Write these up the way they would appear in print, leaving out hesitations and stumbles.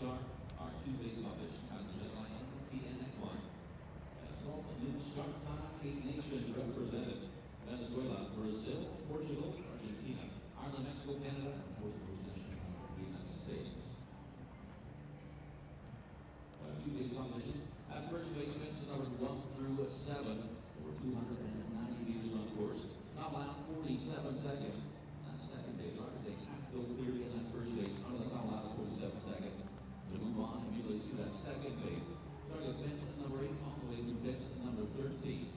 start our two-day competition presented by Amok Equine. All the new start time, 8 nations represented: Venezuela, Brazil, Portugal, Argentina, Ireland, Mexico, Canada, and of course the host nation of the United States. Two-day competition. At first base, fences numbered 1 through 7, over 290 meters on course. Top line 47 seconds. And second base, riders they have to go clear in that first base under the top line of 47 seconds to move on immediately to that second base. Starting at fence number 8 all the way through fence number 13.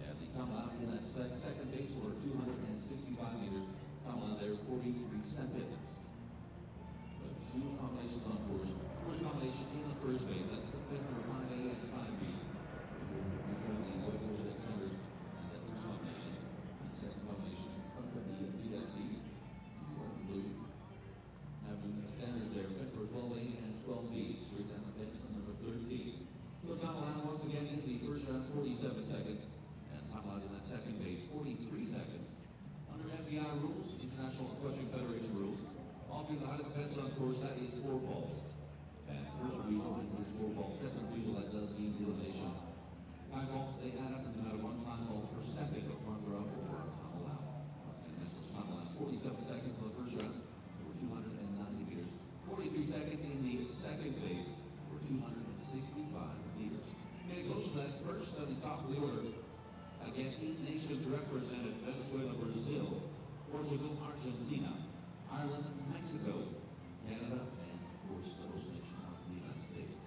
And the top line in that second base over 265 meters. Top line there 43 seconds. Two combinations on course. First combination in the first base. That's the fifth number 5A and 5B. We're hearing the white horse that's numbers and that first combination. And the second combination front of the BFD. Blue. Having standard there. Fence number 12A and 12B. Straight down the fence number 13. So top line once again in the first round 47 seconds. And top line in that second base 43 seconds. Under FBI rules, International Equestrian Federation rules, all being the height of the fence on course, that is 4 balls. And first refusal is 4 balls. Second refusal, that does mean elimination. 5 balls, they add up no matter 1 time ball per second of front row or time allowed. And that's what's time allowed. 47 seconds in the first round, over 290 meters. 43 seconds in the second base, over 265 meters. Okay, close to that first at the top of the order. Again, 8 nations represented: Venezuela, Brazil, Portugal, Argentina, Ireland, Mexico, Canada, and of course the host nation of the United States.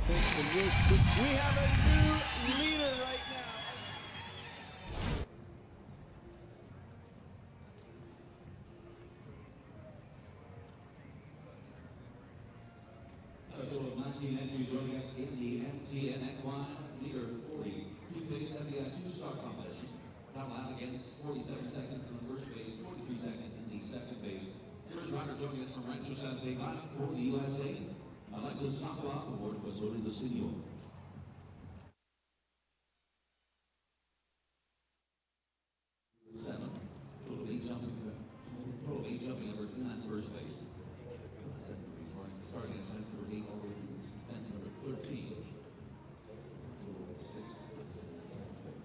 We have a new leader right now. A total of 19 entries joining us in the MTN Equine Leader 40. Two-phase FBI 2-star competition. Top line against 47 seconds in the first base, 43 seconds in the second base. First rider joining us from Rancho Santa Fe for the USA. Alexis Sapa, award was voted the senior. Total of 8 jumping numbers in that first base. Second base starting at fence number 8 all the way through fence number 13. Total of 6 in that second base.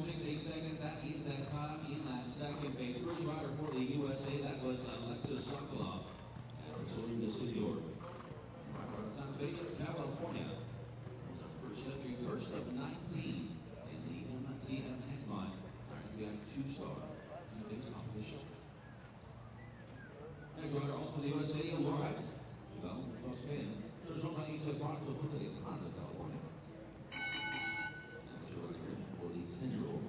32.68 seconds. That is that time in that second phase. First rider for the USA, that was Alexis Sokolov. And it's over to Senior. Right out of San Diego, California. First of 19 in the MTM Equine. All right, we have 2-star in this competition. Next rider also the USA, Laura Heights. Well, TUCCI. There's no money to walk to put the Plaza, California. And the rider for the 10-year-old.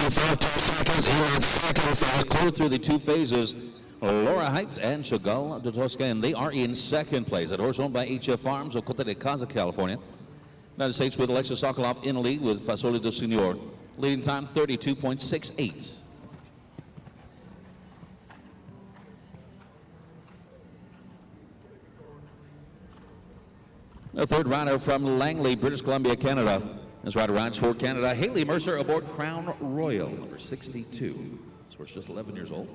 Seconds in that second phase, clear through the 2 phases. Laura Heights and Chagall de Toscan, they are in second place. That horse owned by HF Farms of Cote de Casa, California. United States with Alexis Sokolov in lead with Fasoli de Senior. Leading time 32.68. The third rider from Langley, British Columbia, Canada. This rider rides for Canada. Haley Mercer aboard Crown Royal, number 62. This horse just 11 years old.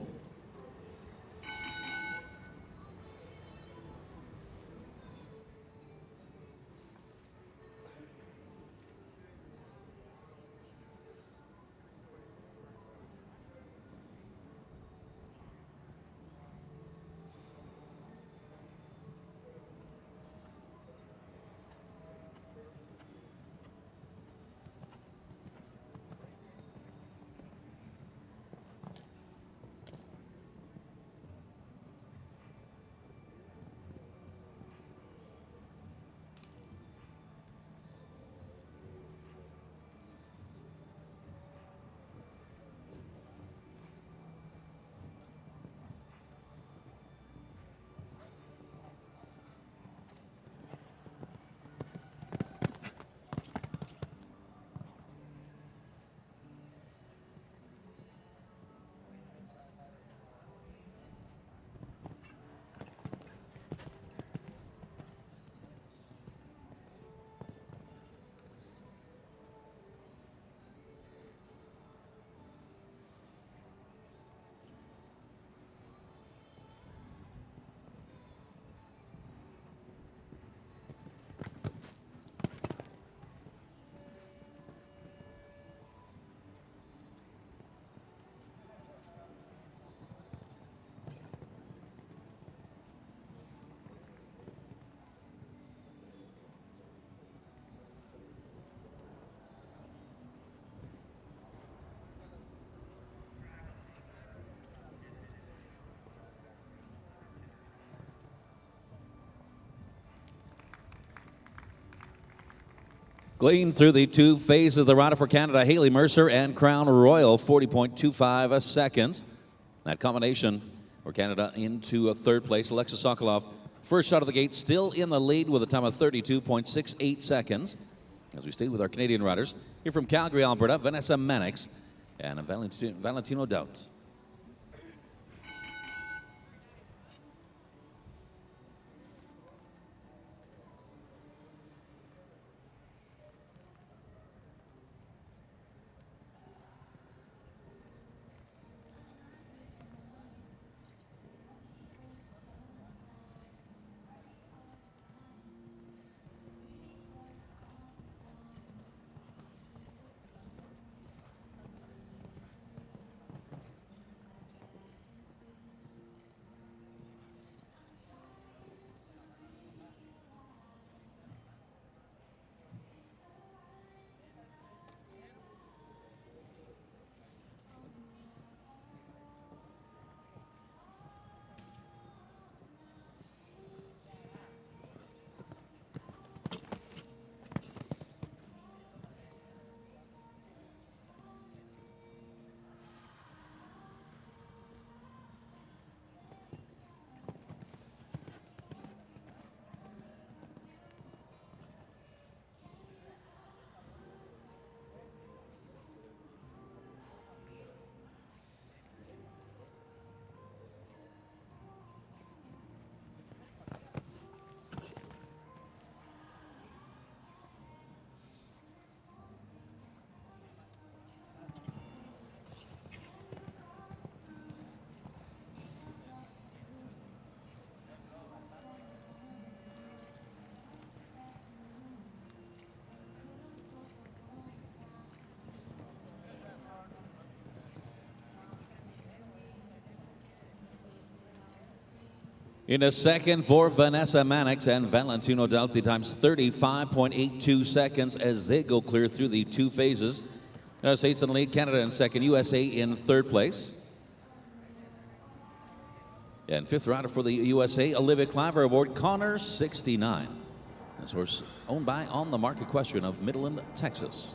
Glean through the 2 phases of the rider for Canada, Haley Mercer and Crown Royal, 40.25 seconds. That combination for Canada into a 3rd place. Alexis Sokolov, first shot of the gate, still in the lead with a time of 32.68 seconds. As we stay with our Canadian riders, here from Calgary, Alberta, Vanessa Mannix and Valentino Doubt. In a second for Vanessa Mannix and Valentino Doubt, the time's 35.82 seconds as they go clear through the two phases. United States in the lead, Canada in second, USA in third place. And fifth rider for the USA, Olivia Claver aboard Connor 69. This horse owned by On the Mark Equestrian of Midland, Texas.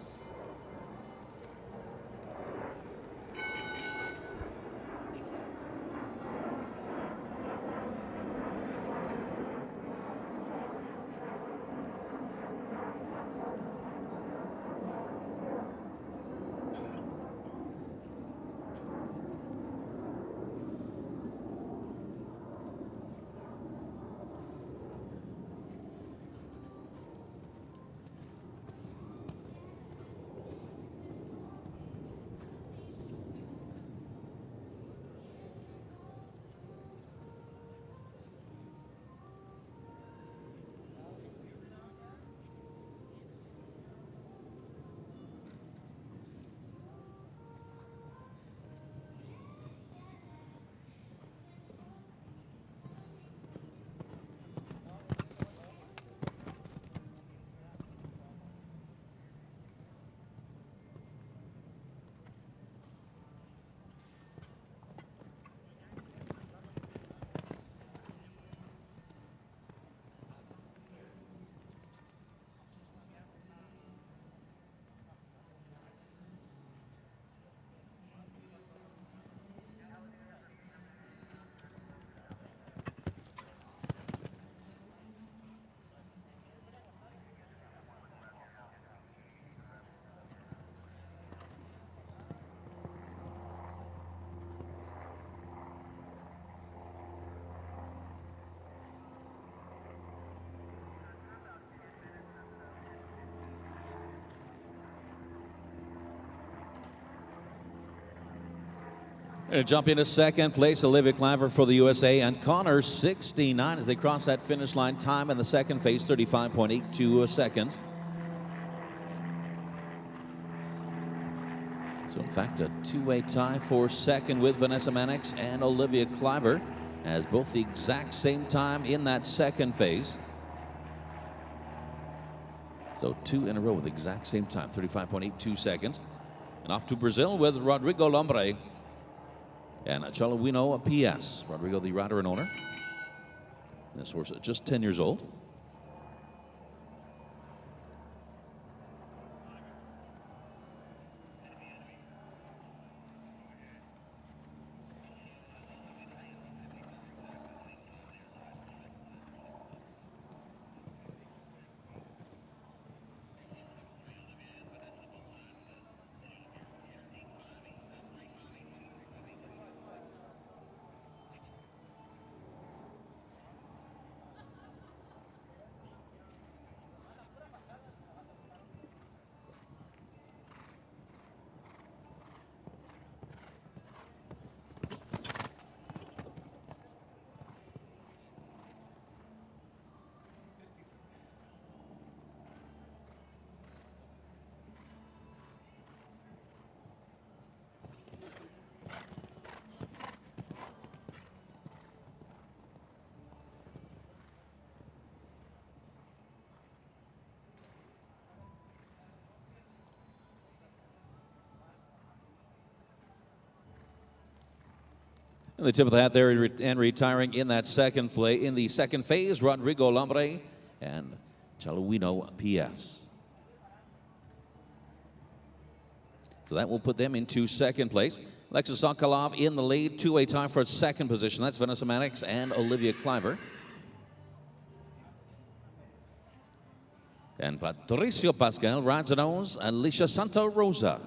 Going to jump into second place, Olivia Claver for the USA, and Connor 69 as they cross that finish line. Time in the second phase, 35.82 seconds. So in fact, a two-way tie for second with Vanessa Mannix and Olivia Claver, as both the exact same time in that second phase. So two in a row with the exact same time, 35.82 seconds. And off to Brazil with Rodrigo Lombre and Chaluino PS. Rodrigo, the rider and owner. This horse is just 10 years old. And the tip of the hat there and retiring in that second play. In the second phase, Rodrigo Lambre and Chaluino PS. So that will put them into second place. Alexis Sokolov in the lead, two-way tie for second position. That's Vanessa Mannix and Olivia Cliver. And Patricio Pascal rides the nose, Alicia Santa Rosa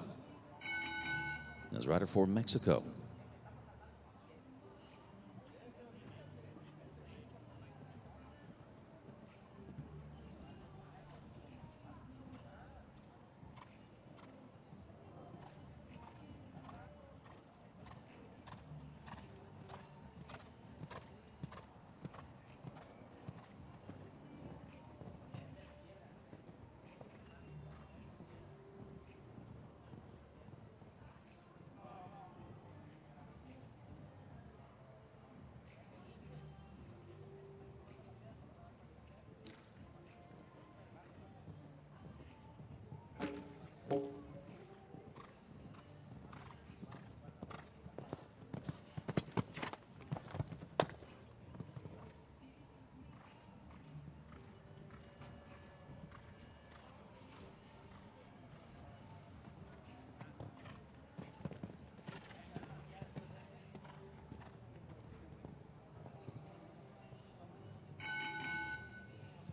as rider for Mexico.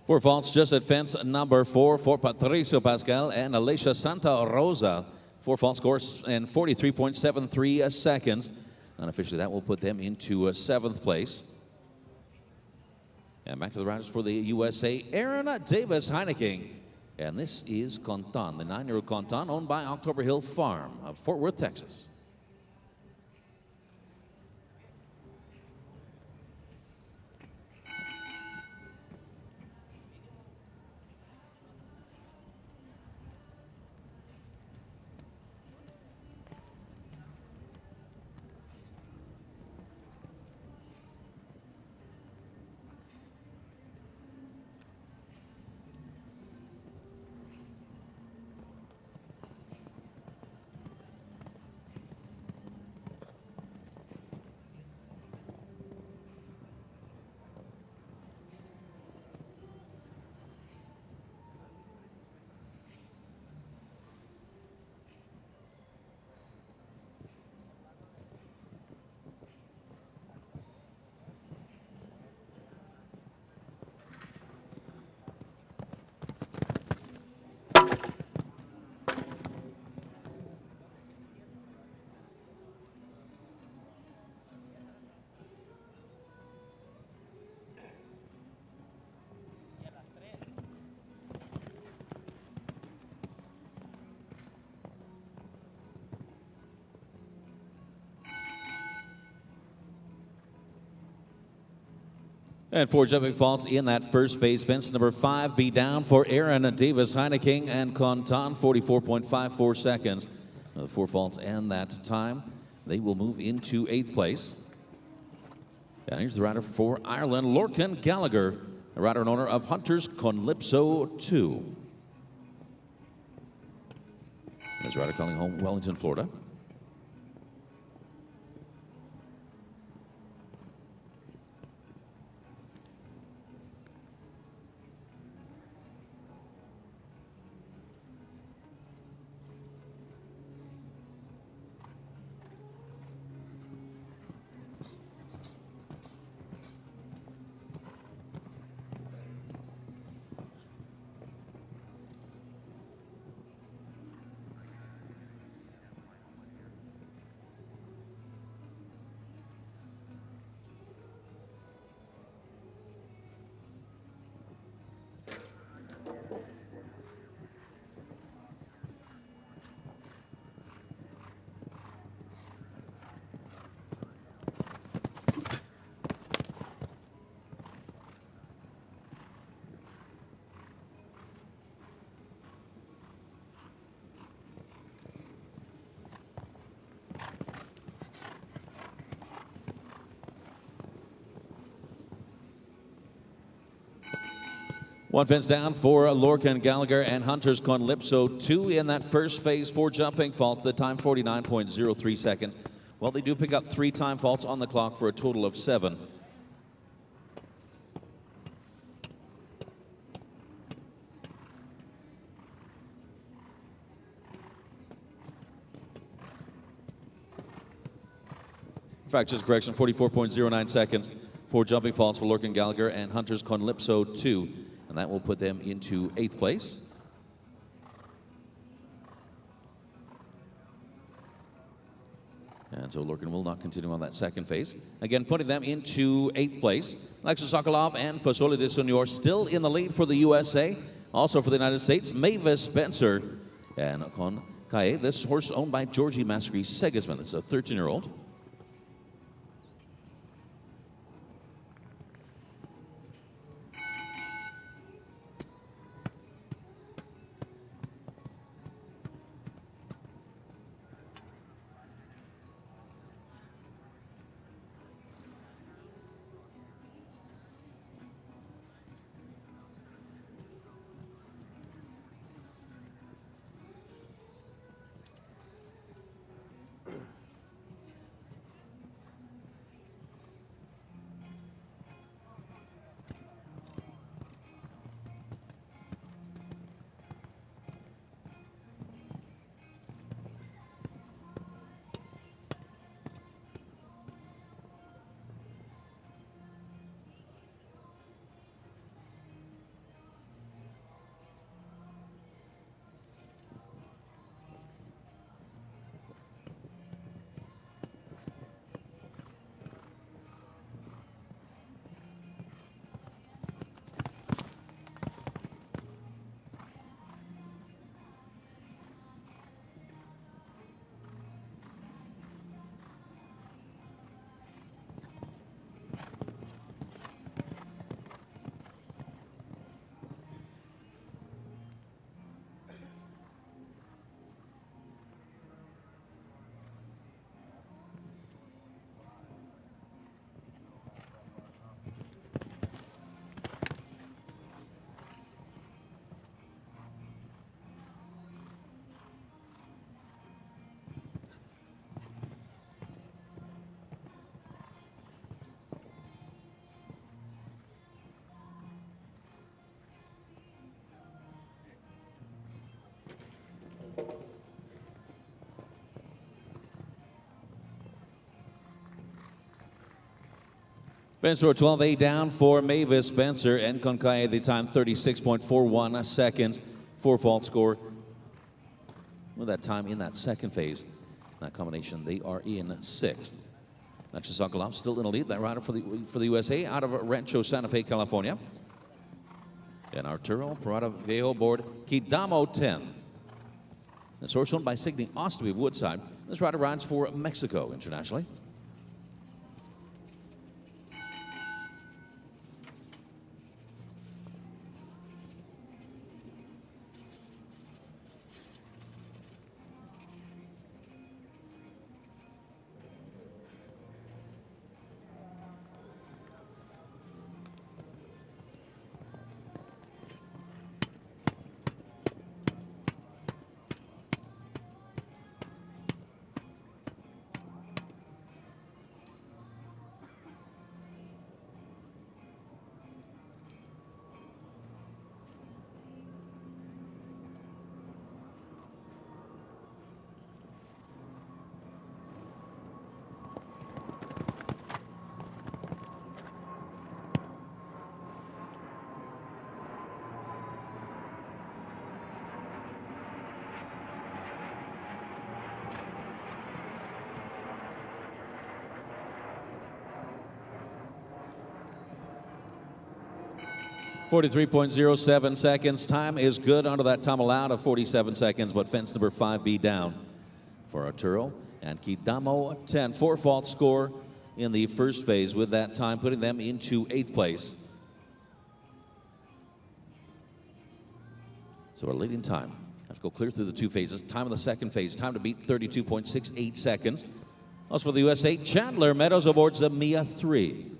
Four faults just at fence number 4 for Patricio Pascal and Alicia Santa Rosa. Four fault scores in 43.73 seconds. Unofficially, that will put them into seventh place. And back to the riders for the USA, Aaron Davis Heineken. And this is Contan, the 9-year-old Contan, owned by October Hill Farm of Fort Worth, Texas. And four jumping faults in that first phase. Fence number 5 be down for Aaron Davis Heineken and Contan, 44.54 seconds. The four faults and that time. They will move into 8th place. And here's the rider for Ireland, Lorcan Gallagher, the rider and owner of Hunter's Conlipso 2. This rider calling home Wellington, Florida. One fence down for Lorcan Gallagher and Hunter's Conlipso 2 in that first phase. Four jumping fault, the time 49.03 seconds. Well, they do pick up 3 time faults on the clock for a total of 7. In fact, just correction, 44.09 seconds for jumping faults for Lorcan Gallagher and Hunter's Conlipso 2. And that will put them into 8th place. And so Lorcan will not continue on that second phase. Again, putting them into 8th place. Alexis Sokolov and Fasoli de Senor still in the lead for the USA. Also for the United States, Mavis Spencer and Con Kaye. This horse owned by Georgie Mascri Segisman. This is a 13-year-old. Fence row 12A down for Mavis Spencer and Concaye, the time 36.41 seconds. 4 fault score. With that time in that second phase, that combination, they are in 6th. Alexis Sokolov still in the lead. That rider for the USA out of Rancho Santa Fe, California. And Arturo Parada Viejo aboard Kidamo 10. This horse owned by Signe Ostomy of Woodside. This rider rides for Mexico internationally. .07 seconds. Time is good under that time allowed of 47 seconds, but fence number 5B down for Arturo and Kidamo 10. 4 fault score in the first phase, with that time putting them into 8th place. So our leading time. Have to go clear through the 2 phases. Time of the second phase, time to beat 32.68 seconds. Also for the USA, Chandler Meadows aboards the Mia 3.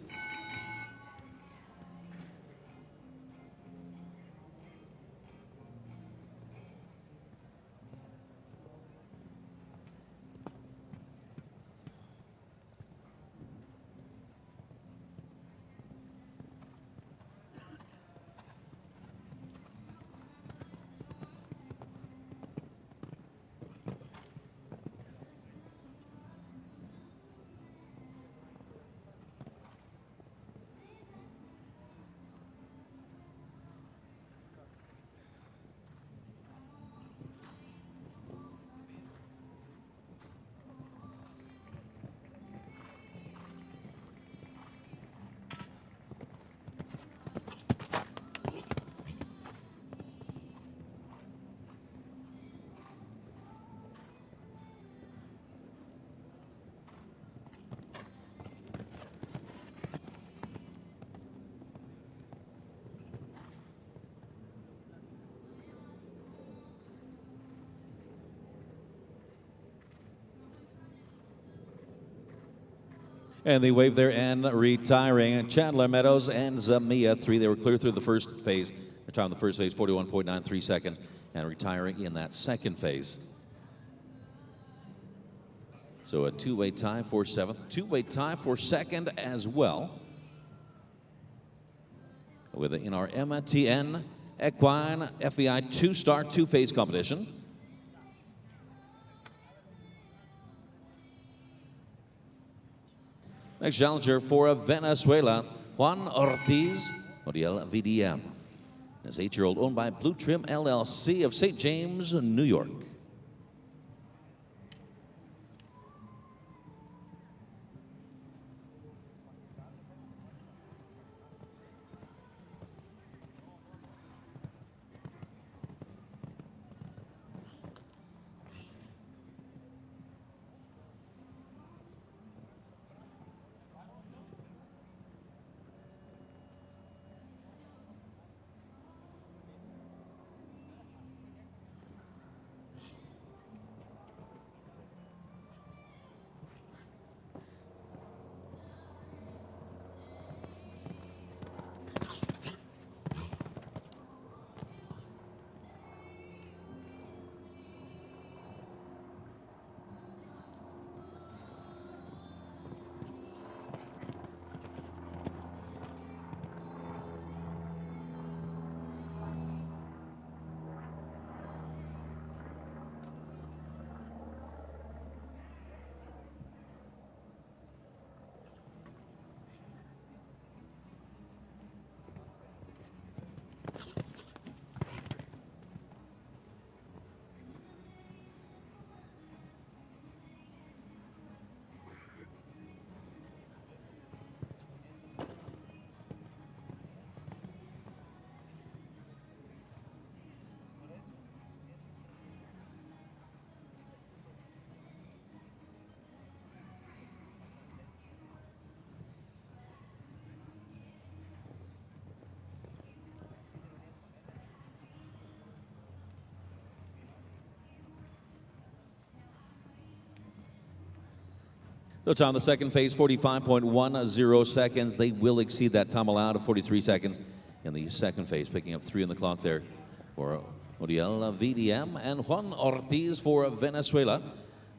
And they wave there and retiring. Chandler Meadows and Zamia 3. They were clear through the first phase. Their time in the first phase, 41.93 seconds. And retiring in that second phase. So a two-way tie for seventh. Two-way tie for second as well. With in our MTN Equine FEI two-star two-phase competition. Next challenger for Venezuela, Juan Ortiz, Model VDM. This 8-year-old owned by Blue Trim LLC of St. James, New York. The time of the second phase, 45.10 seconds. They will exceed that time allowed of 43 seconds in the second phase, picking up 3 on the clock there for Odiel VDM and Juan Ortiz for Venezuela.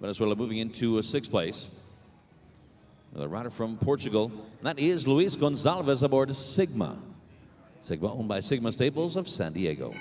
Venezuela moving into sixth place. The rider from Portugal, and that is Luis Gonzalez aboard Sigma. Sigma owned by Sigma Stables of San Diego.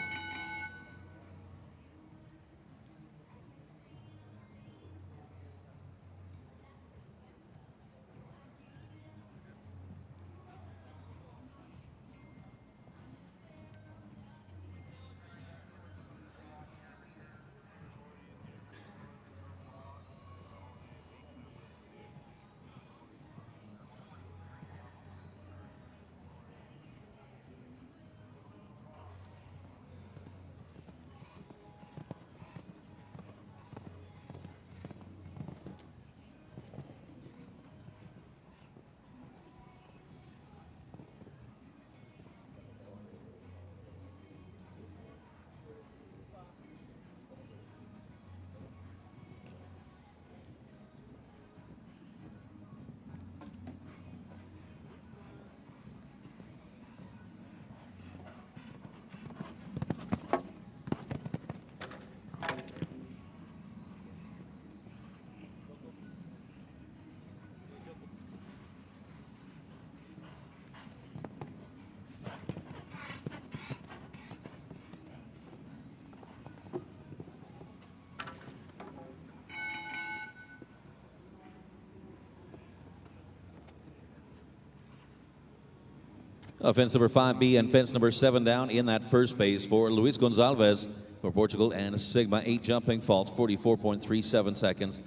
Fence number 5B and fence number 7 down in that first phase for Luis Gonzalez for Portugal and Sigma. 8 jumping faults, 44.37 seconds.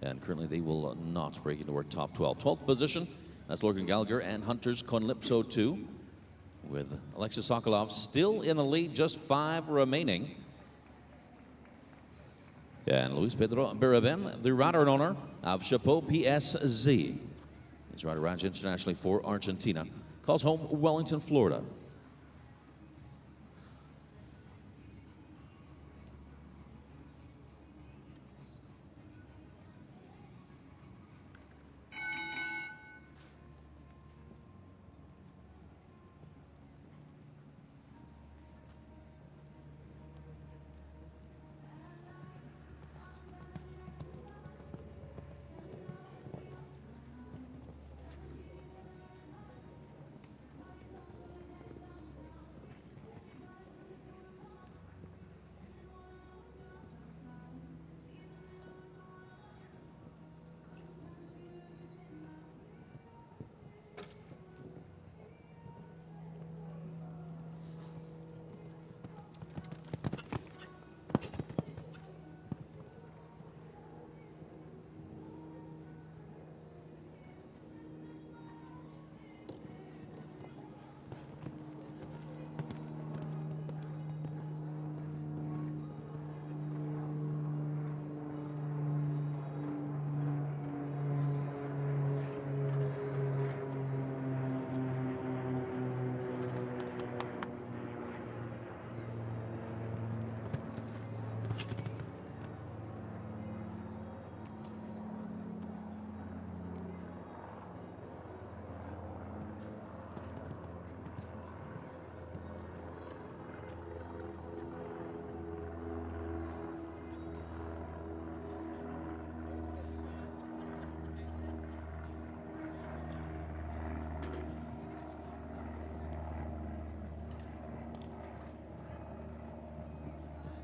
And currently they will not break into our top 12. 12th position, that's Logan Gallagher and Hunter's Conlipso 2. With Alexis Sokolov still in the lead, just 5 remaining. And Luis Pedro Berabin, the rider and owner of Chapeau PSZ. He's rider rides internationally for Argentina. Calls home Wellington, Florida.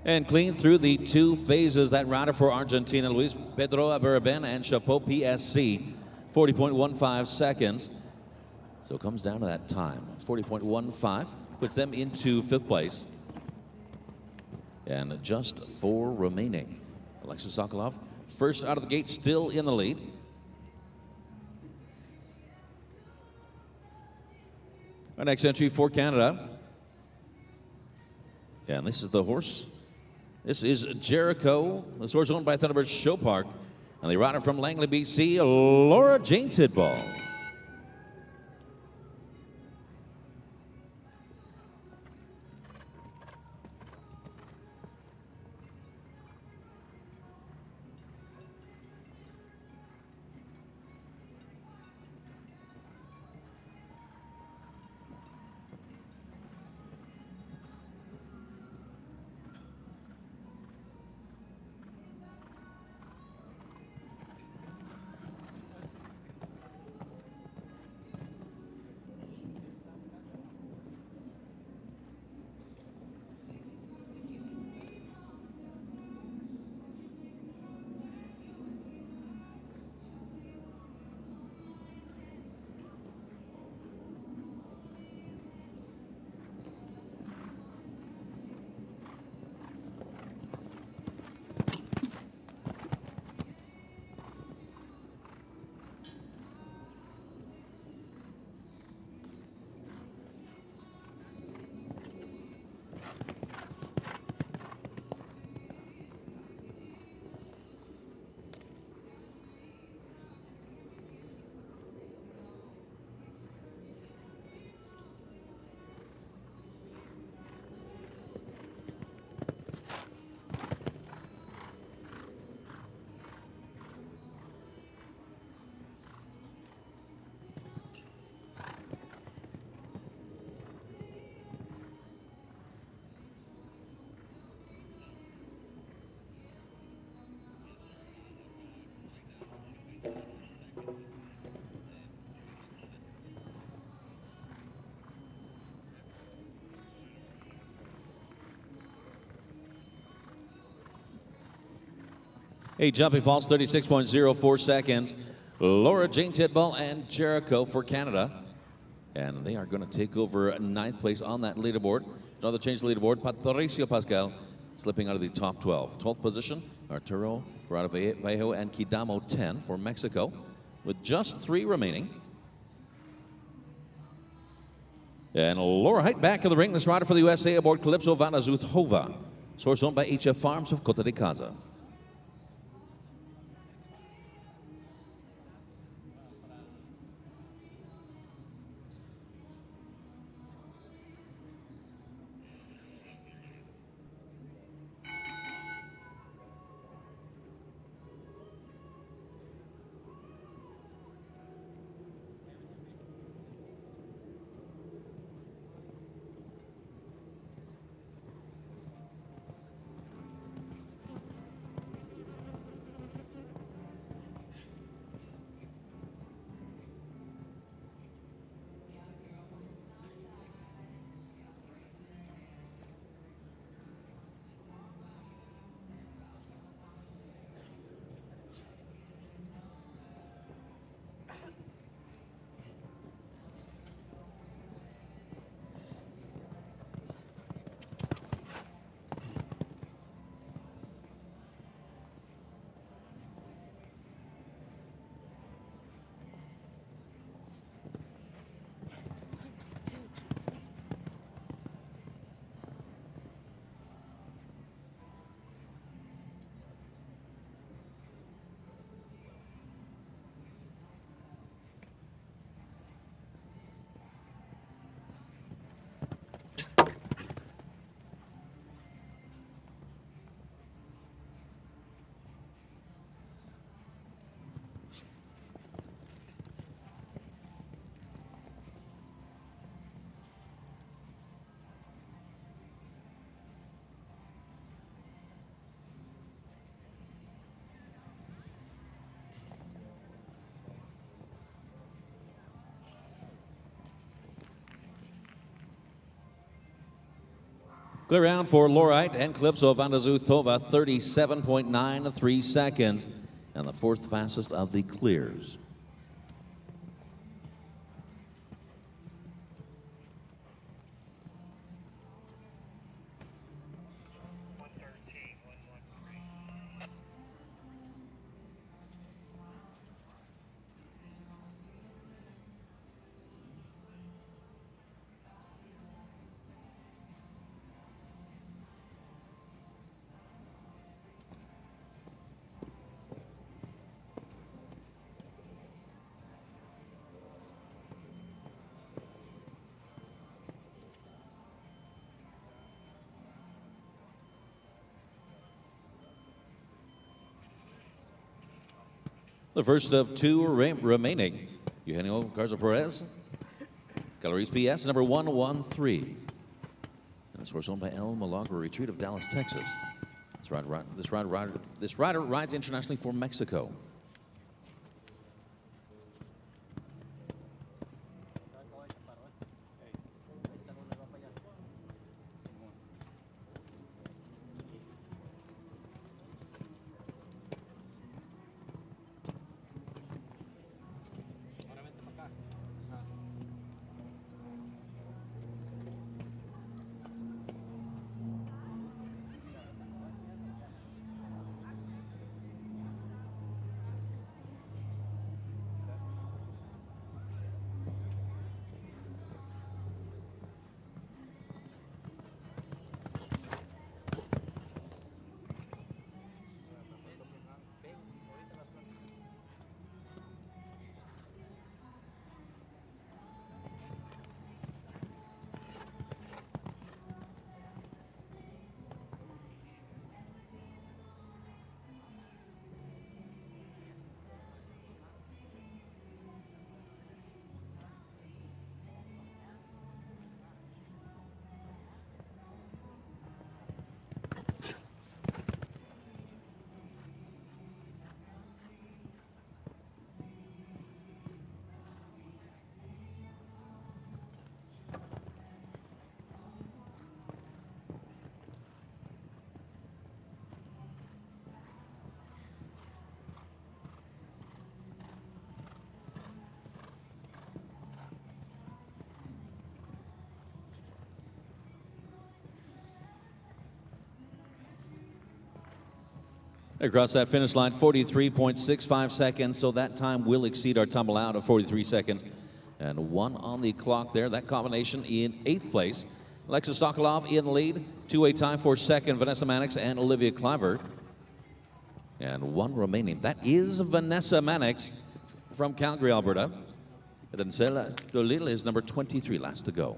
And clean through the two phases, that rider for Argentina, Luis Pedro Aberaben and Chapeau PSC, 40.15 seconds. So it comes down to that time, 40.15, puts them into 5th place. And just 4 remaining. Alexis Sokolov, first out of the gate, still in the lead. Our next entry for Canada. And this is the horse. This is Jericho. This horse owned by Thunderbird Show Park. And the rider from Langley, BC, Laura Jane Tidball. A jumping falls, 36.04 seconds. Laura Jane Tidball and Jericho for Canada. And they are going to take over 9th place on that leaderboard. Another change leaderboard, Patricio Pascal slipping out of the top 12. 12th position, Arturo Parada Vallejo and Kidamo 10 for Mexico, with just 3 remaining. And Laura Height back in the ring. This rider for the USA aboard Calypso Vanazuzhova. Source owned by HF Farms of Cota de Casa. Clear round for Lorite and Calypso Vandazutova, 37.93 seconds, and the fourth fastest of the clears. The first of two remaining. Eugenio Garza Perez, Calories PS, number 113. And this horse owned by El Milagro Retreat of Dallas, Texas. This rider rides internationally for Mexico. Across that finish line, 43.65 seconds, so that time will exceed our tumble out of 43 seconds. And one on the clock there. That combination in 8th place. Alexis Sokolov in the lead. Two-way tie for second, Vanessa Mannix and Olivia Cliver. And one remaining. That is Vanessa Mannix from Calgary, Alberta. And then Cela Dolil is number 23, last to go.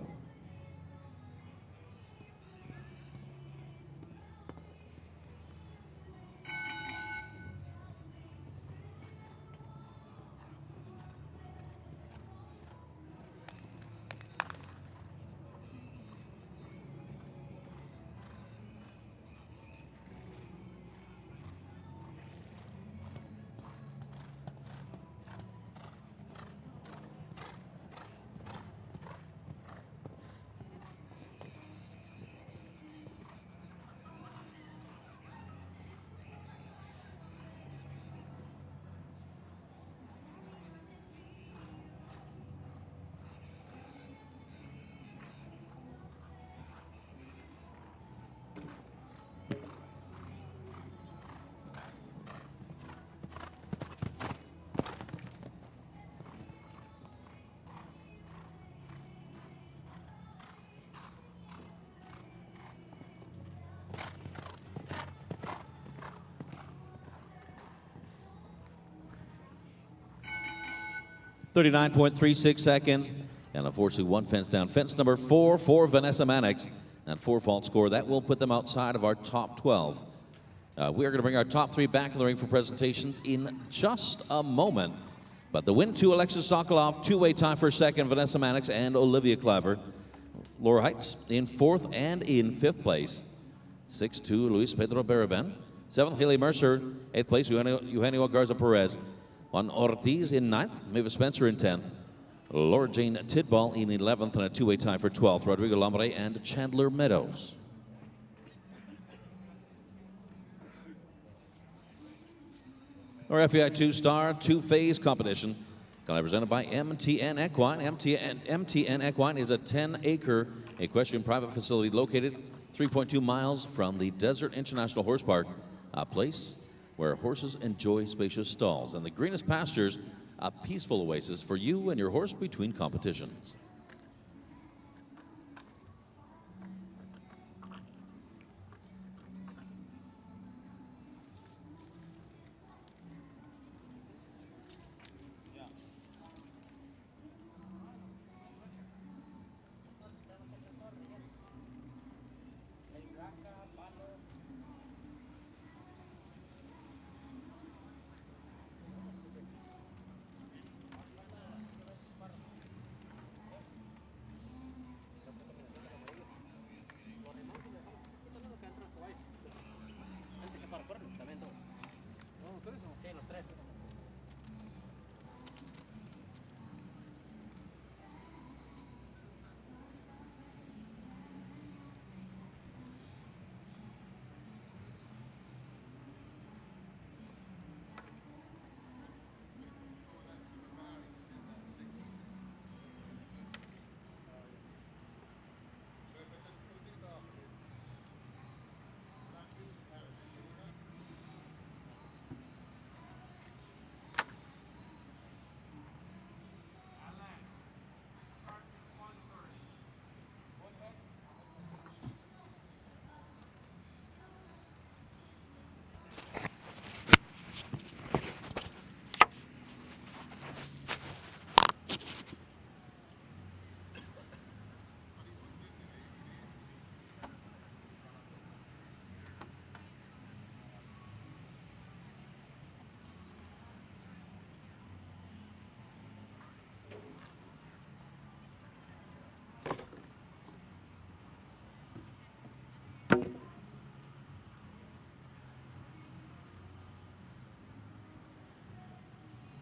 .36 seconds, and unfortunately one fence down. Fence number 4 for Vanessa Mannix. That 4-fault score, that will put them outside of our top 12. We are going to bring our top 3 back in the ring for presentations in just a moment. But the win to Alexis Sokolov, two-way tie for second, Vanessa Mannix and Olivia Cliver. Laura Heights in 4th and in 5th place. 6-2, Luis Pedro Baraben. 7th, Haley Mercer. 8th place, Eugenio Garza Perez. Juan Ortiz in 9th, Mavis Spencer in 10th. Laura Jane Tidball in 11th, and a two-way tie for 12th, Rodrigo Lambre and Chandler Meadows. Our FEI two-star, two-phase competition, presented by MTN Equine. MTN Equine is a 10-acre equestrian private facility located 3.2 miles from the Desert International Horse Park, a place where horses enjoy spacious stalls and the greenest pastures, a peaceful oasis for you and your horse between competitions.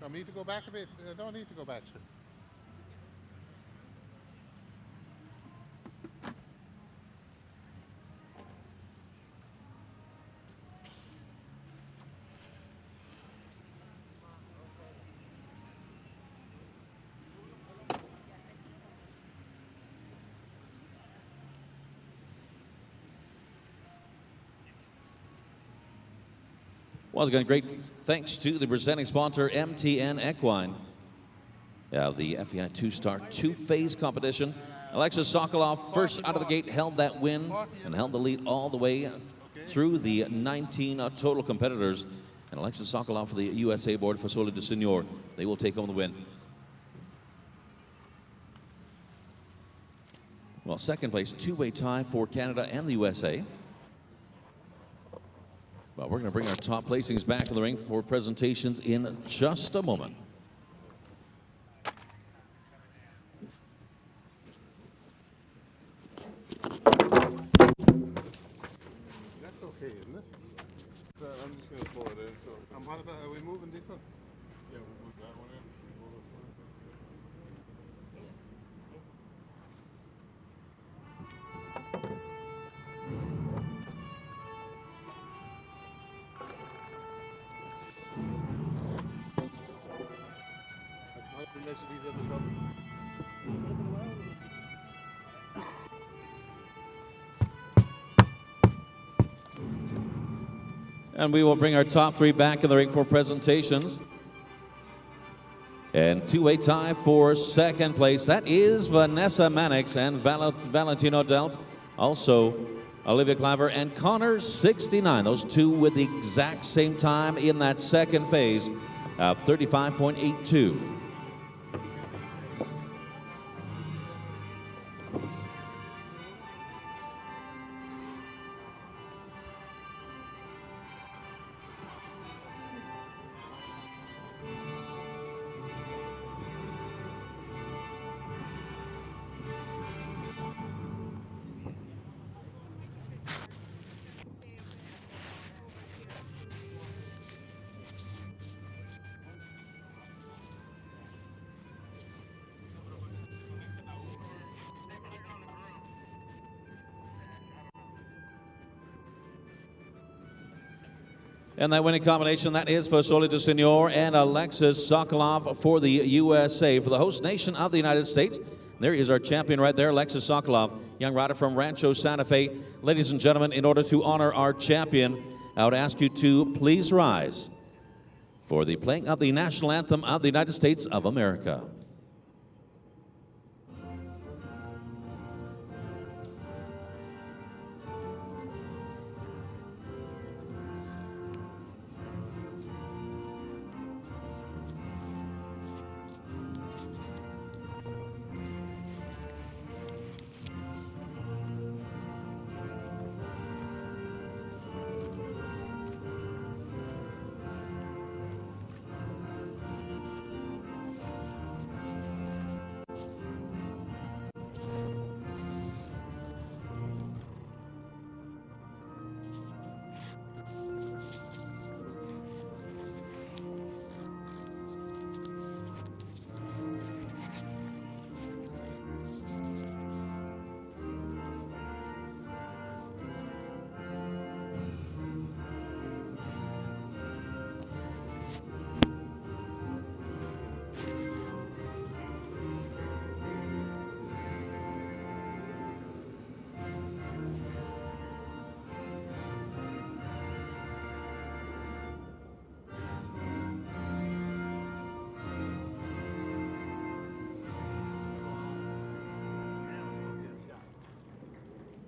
I need to go back a bit. I don't need to go back, sir. Once again, great thanks to the presenting sponsor, MTN Equine. The FEI two-star, two-phase competition. Alexis Sokolov, first out of the gate, held that win and held the lead all the way through the 19 total competitors. And Alexis Sokolov for the USA board, Fasole de Senior, they will take home the win. Well, second place, two-way tie for Canada and the USA. But we're going to bring our top placings back in the ring for presentations in just a moment. That's okay, isn't it? So I'm just going to pull it in. So, and what about, are we moving this one? Yeah, we'll move that one in. We'll move this one in. How do we measure these at the top? And we will bring our top three back in the ring for presentations. And two-way tie for second place. That is Vanessa Mannix and Valentino Delt. Also, Olivia Claver and Connor 69. Those two with the exact same time in that second phase of 35.82. And that winning combination, that is Fasoli de Senor and Alexis Sokolov for the USA. For the host nation of the United States, there is our champion right there, Alexis Sokolov, young rider from Rancho Santa Fe. Ladies and gentlemen, in order to honor our champion, I would ask you to please rise for the playing of the national anthem of the United States of America.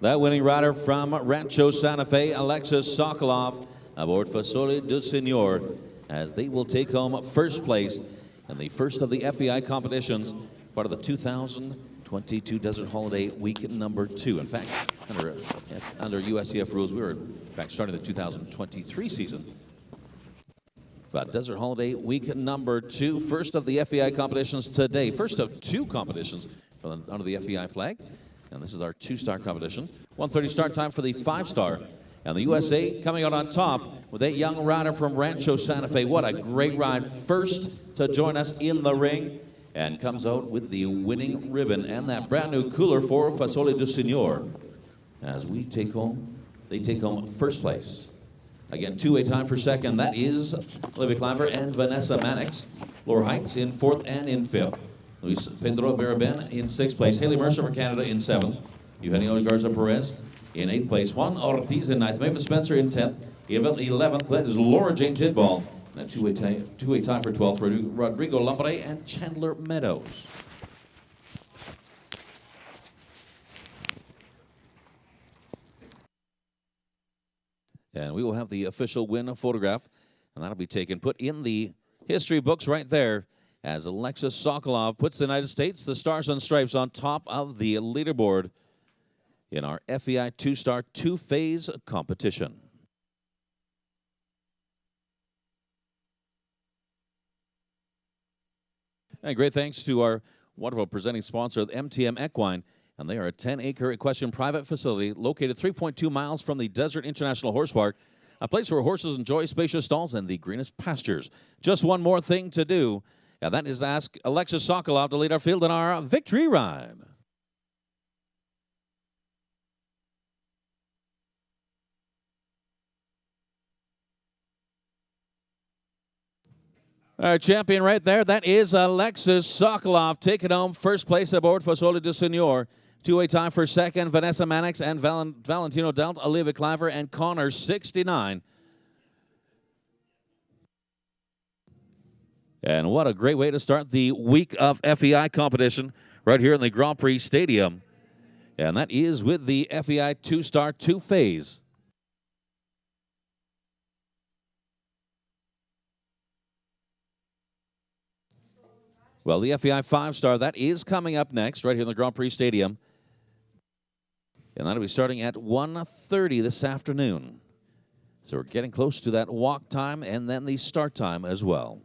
That winning rider from Rancho Santa Fe, Alexis Sokolov, aboard Fasoli de Senor, as they will take home first place in the first of the FEI competitions, part of the 2022 Desert Holiday Week number 2. In fact, under USCF rules, we were in fact starting the 2023 season. But Desert Holiday Week number 2, first of the FEI competitions today, first of 2 competitions under the FEI flag. And this is our 2-star competition. 1:30 start time for the 5-star. And the USA coming out on top with that young rider from Rancho Santa Fe. What a great ride. First to join us in the ring. And comes out with the winning ribbon and that brand new cooler for Fasoli de Senor. As they take home first place. Again, 2-way time for second. That is Olivia Claver and Vanessa Mannix. Laura Heights in 4th and in 5th. Luis Pedro Baraben in 6th place. Haley Mercer for Canada in 7th. Eugenio Garza Perez in 8th place. Juan Ortiz in 9th. Mavis Spencer in 10th. In 11th, that is Laura Jane Tidball. And a two-way tie for 12th. Rodrigo Lambre and Chandler Meadows. And we will have the official win photograph. And that'll be put in the history books right there, as Alexis Sokolov puts the United States, the Stars and Stripes, on top of the leaderboard in our FEI 2-star 2-phase competition. And great thanks to our wonderful presenting sponsor, MTM Equine, and they are a 10-acre equestrian private facility located 3.2 miles from the Desert International Horse Park, a place where horses enjoy spacious stalls and the greenest pastures. Just one more thing to do, and that is to ask Alexis Sokolov to lead our field in our victory ride. Our champion right there, that is Alexis Sokolov, taking home first place aboard Fasoli de Senor. 2-way time for second, Vanessa Mannix and Valentino Delt, Olivia Claver, and Connor 69. And what a great way to start the week of FEI competition right here in the Grand Prix Stadium. And that is with the FEI 2-star 2-phase. Well, the FEI 5-star, that is coming up next right here in the Grand Prix Stadium. And that'll be starting at 1:30 this afternoon. So we're getting close to that walk time and then the start time as well.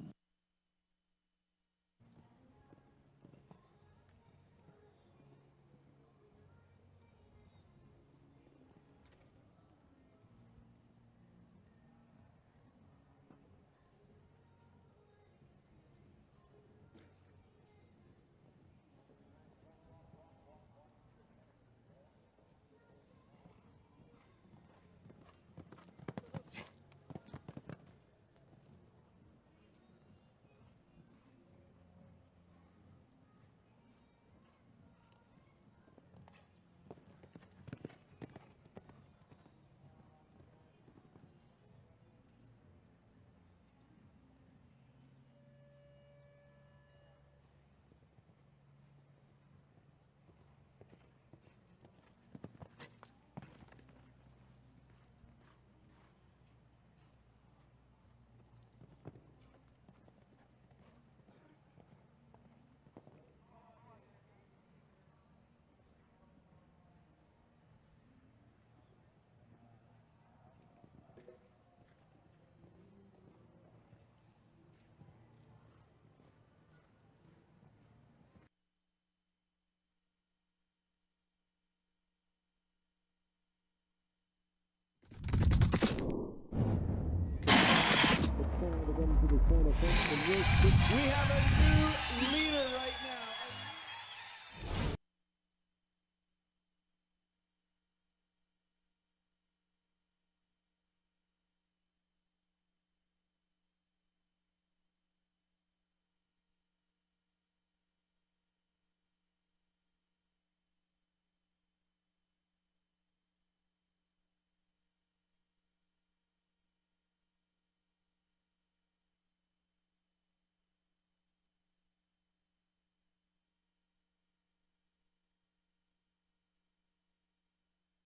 We have a new leader.